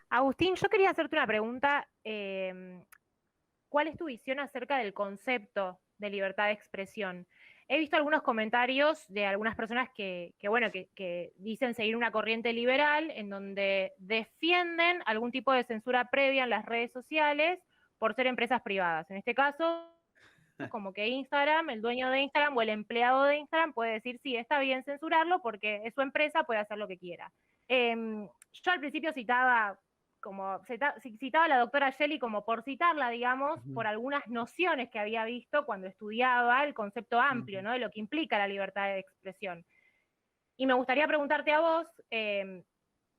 Agustín, yo quería hacerte una pregunta. ¿Cuál es tu visión acerca del concepto de libertad de expresión? He visto algunos comentarios de algunas personas que dicen seguir una corriente liberal en donde defienden algún tipo de censura previa en las redes sociales por ser empresas privadas. En este caso, como que Instagram, el dueño de Instagram o el empleado de Instagram puede decir, sí, está bien censurarlo porque es su empresa, puede hacer lo que quiera. Yo al principio citaba a la doctora Shelley como por citarla, digamos, por Ujú, algunas nociones que había visto cuando estudiaba el concepto amplio, ujú. ¿no? De lo que implica la libertad de expresión. Y me gustaría preguntarte a vos,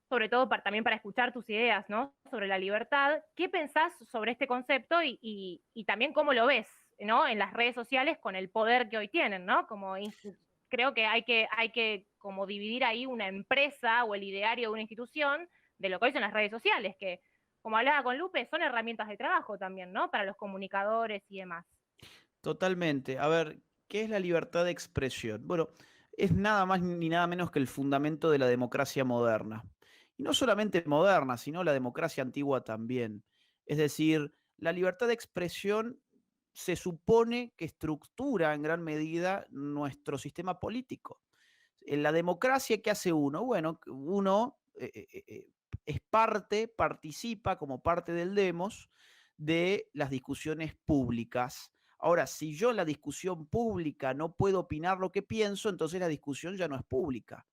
sobre todo también para escuchar tus ideas, ¿no? Sobre la libertad, ¿qué pensás sobre este concepto y también cómo lo ves, ¿no? En las redes sociales con el poder que hoy tienen, ¿no? Creo que hay que como dividir ahí una empresa o el ideario de una institución de lo que hoy son las redes sociales, que, como hablaba con Lupe, son herramientas de trabajo también, ¿no? Para los comunicadores y demás. Totalmente. A ver, ¿qué es la libertad de expresión? Bueno, es nada más ni nada menos que el fundamento de la democracia moderna. Y no solamente moderna, sino la democracia antigua también. Es decir, la libertad de expresión se supone que estructura en gran medida nuestro sistema político. En la democracia, ¿qué hace uno? Bueno, uno es parte, participa como parte del demos de las discusiones públicas. Ahora, si yo en la discusión pública no puedo opinar lo que pienso, entonces la discusión ya no es pública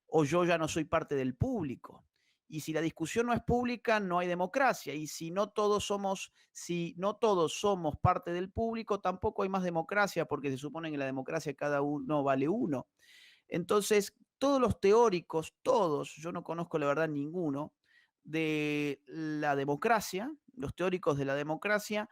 o yo ya no soy parte del público. Y si la discusión no es pública, no hay democracia. Y si no todos somos parte del público, tampoco hay más democracia, porque se supone que en la democracia cada uno vale uno. Entonces, todos los teóricos, todos, yo no conozco la verdad ninguno, de la democracia, los teóricos de la democracia,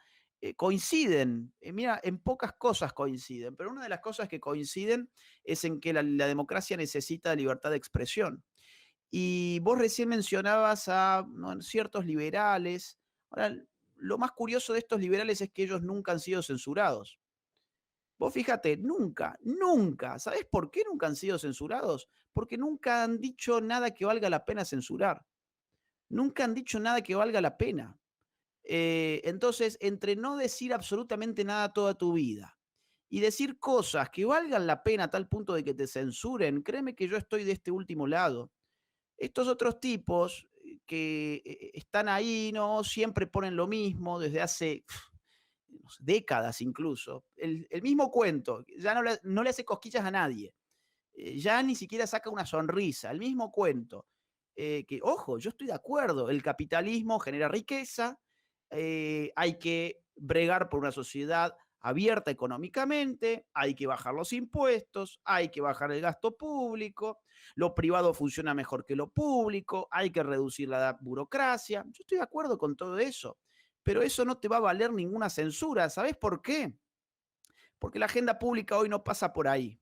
coinciden, mira, en pocas cosas coinciden, pero una de las cosas que coinciden es en que la democracia necesita libertad de expresión. Y vos recién mencionabas a, ¿no?, ciertos liberales. Ahora, lo más curioso de estos liberales es que ellos nunca han sido censurados. Vos fíjate, nunca, nunca. ¿Sabés por qué nunca han sido censurados? Porque nunca han dicho nada que valga la pena censurar. Nunca han dicho nada que valga la pena. Entonces, entre no decir absolutamente nada toda tu vida y decir cosas que valgan la pena a tal punto de que te censuren, créeme que yo estoy de este último lado. Estos otros tipos que están ahí, ¿no? Siempre ponen lo mismo desde hace no sé, décadas incluso. El mismo cuento, ya no le hace cosquillas a nadie. Ya ni siquiera saca una sonrisa, el mismo cuento. Que, ojo, yo estoy de acuerdo, el capitalismo genera riqueza, hay que bregar por una sociedad abierta económicamente, hay que bajar los impuestos, hay que bajar el gasto público, lo privado funciona mejor que lo público, hay que reducir la burocracia. Yo estoy de acuerdo con todo eso, pero eso no te va a valer ninguna censura. ¿Sabes por qué? Porque la agenda pública hoy no pasa por ahí.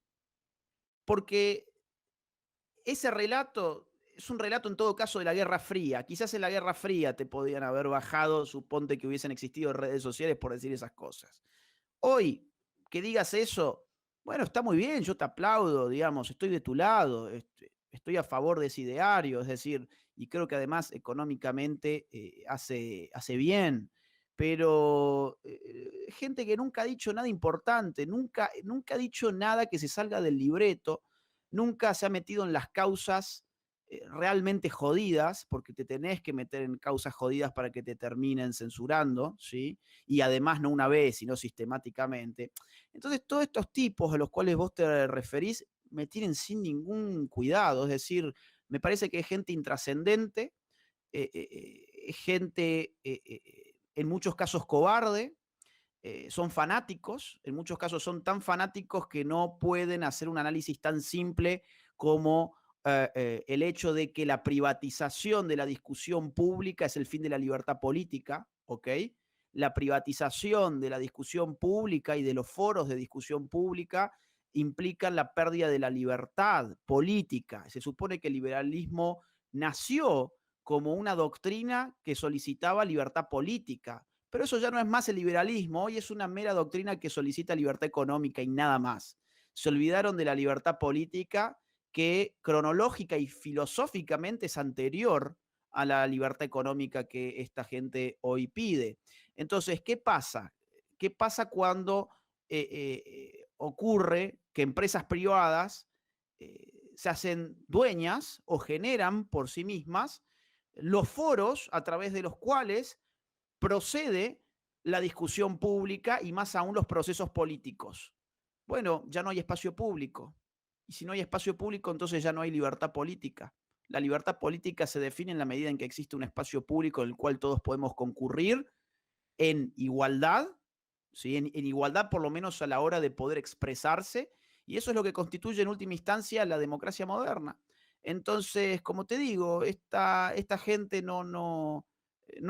Porque ese relato es un relato en todo caso de la Guerra Fría. Quizás en la Guerra Fría te podían haber bajado, suponte que hubiesen existido redes sociales por decir esas cosas. Hoy, que digas eso, bueno, está muy bien, yo te aplaudo, digamos, estoy de tu lado, estoy a favor de ese ideario, es decir, y creo que además económicamente hace bien, pero gente que nunca ha dicho nada importante, nunca ha dicho nada que se salga del libreto, nunca se ha metido en las causas realmente jodidas, porque te tenés que meter en causas jodidas para que te terminen censurando, ¿sí? Y además no una vez, sino sistemáticamente. Entonces, todos estos tipos a los cuales vos te referís me tienen sin ningún cuidado, es decir, me parece que es gente intrascendente, gente en muchos casos cobarde, son fanáticos, en muchos casos son tan fanáticos que no pueden hacer un análisis tan simple como el hecho de que la privatización de la discusión pública es el fin de la libertad política, ¿ok? La privatización de la discusión pública y de los foros de discusión pública implican la pérdida de la libertad política. Se supone que el liberalismo nació como una doctrina que solicitaba libertad política, pero eso ya no es más el liberalismo, hoy es una mera doctrina que solicita libertad económica y nada más. Se olvidaron de la libertad política que cronológica y filosóficamente es anterior a la libertad económica que esta gente hoy pide. Entonces, ¿qué pasa? ¿Qué pasa cuando ocurre que empresas privadas se hacen dueñas o generan por sí mismas los foros a través de los cuales procede la discusión pública y más aún los procesos políticos? Bueno, ya no hay espacio público. Y si no hay espacio público, entonces ya no hay libertad política. La libertad política se define en la medida en que existe un espacio público en el cual todos podemos concurrir en igualdad, ¿sí? En igualdad por lo menos a la hora de poder expresarse, y eso es lo que constituye en última instancia la democracia moderna. Entonces, como te digo, esta gente no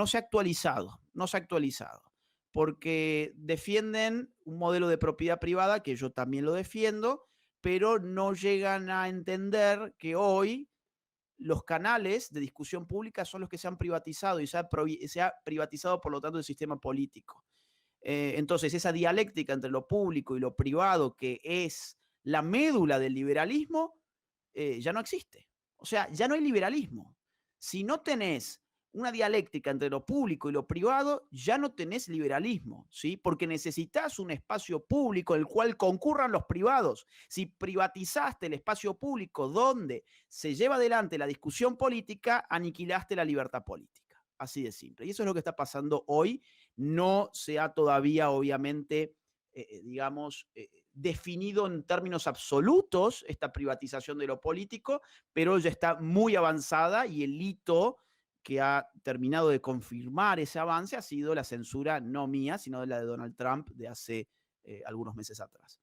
se ha actualizado, no se ha actualizado, porque defienden un modelo de propiedad privada, que yo también lo defiendo, pero no llegan a entender que hoy los canales de discusión pública son los que se han privatizado y se ha privatizado, por lo tanto, el sistema político. Entonces, esa dialéctica entre lo público y lo privado, que es la médula del liberalismo, ya no existe. O sea, ya no hay liberalismo. Si no tenés una dialéctica entre lo público y lo privado, ya no tenés liberalismo, ¿sí? Porque necesitas un espacio público en el cual concurran los privados. Si privatizaste el espacio público donde se lleva adelante la discusión política, aniquilaste la libertad política. Así de simple. Y eso es lo que está pasando hoy. No se ha todavía, obviamente, digamos, definido en términos absolutos esta privatización de lo político, pero ya está muy avanzada y el hito que ha terminado de confirmar ese avance ha sido la censura no mía, sino de la de Donald Trump de hace algunos meses atrás.